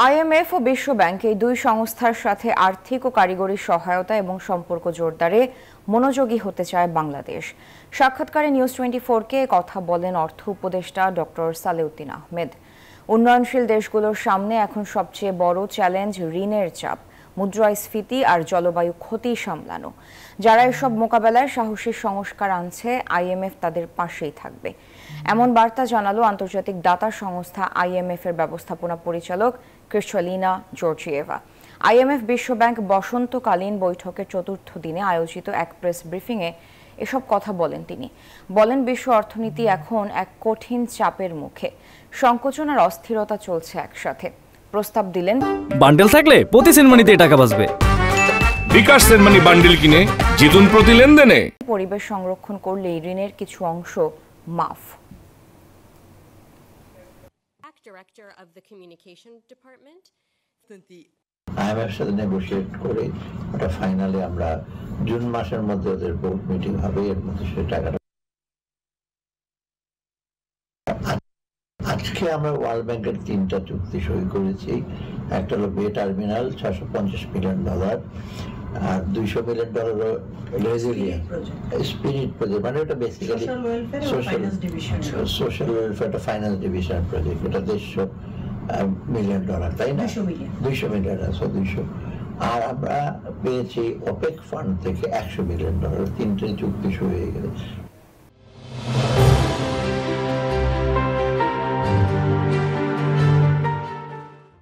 IMF ও বিশ্ব bank এই দুই সংস্থার সাথে আর্থিক ও কারিগরি সহায়তা এবং সম্পর্ক জোরদারে মনোযোগী হতে চায় বাংলাদেশ। সাক্ষাৎকারে নিউজ 24-কে কথা বলেন অর্থ উপদেষ্টা ডক্টর সালেউদ্দিন আহমেদ। উন্নয়নশীল দেশগুলোর সামনে এখন সবচেয়ে বড় চ্যালেঞ্জ ঋণের চাপ, মুদ্রাস্ফীতি আর জলবায়ু ক্ষতি সামলানো। যারা এসব মোকাবেলায় সাহসী সংস্কার আনছে, আইএমএফ তাদের পাশেই থাকবে, এমন বার্তা জানালো আন্তর্জাতিক দাতা সংস্থা আইএমএফ এর ব্যবস্থাপনা পরিচালক ক্রিস্টালিনা জর্জিয়েভা। আইএমএফ বিশ্ব ব্যাংক বসন্তকালীন বৈঠকের চতুর্থ দিনে আয়োজিত এক প্রেস ব্রিফিংয়ে এসব কথা বলেন তিনি। বলেন, বিশ্ব অর্থনীতি এখন এক কঠিন চাপের মুখে, সংকোচন আর অস্থিরতা চলছে একসাথে। প্রস্তাব দিলেন, বান্ডেল থাকলে প্রতি সেনমানিতে টাকা বাঁচবে। বিকাশ সেনমানি বান্ডেল কিনে জিতুন প্রতি লেনদেনে। পরিবেশ সংরক্ষণ করলে ঋণের কিছু অংশ মাফ। Director of the Communication Department. IMF সাথে নেগোশিয়েট করে ওটা ফাইনালি আমরা জুন মাসের মধ্যে ওদের বোর্ড মিটিং হবে, এর মধ্যে সে টাকাটা। আজকে আমরা ওয়ার্ল্ড ব্যাংকের 3টা চুক্তি সই করেছি। একটা হলো বে টার্মিনাল $650 মিলিয়ন, আর $200 মিলিয়ন রেজিলিয়েন্ট স্পিরিট প্রজেক্ট, মানে ওটা basically social welfare finance division project. এটা $150 মিলিয়ন, তাই না? 200 মিলিয়ন আছে, 200। আর আমরা পেয়েছি ওপেক ফান্ড থেকে $100 মিলিয়ন। 3টে চুক্তি সই হয়ে গেলে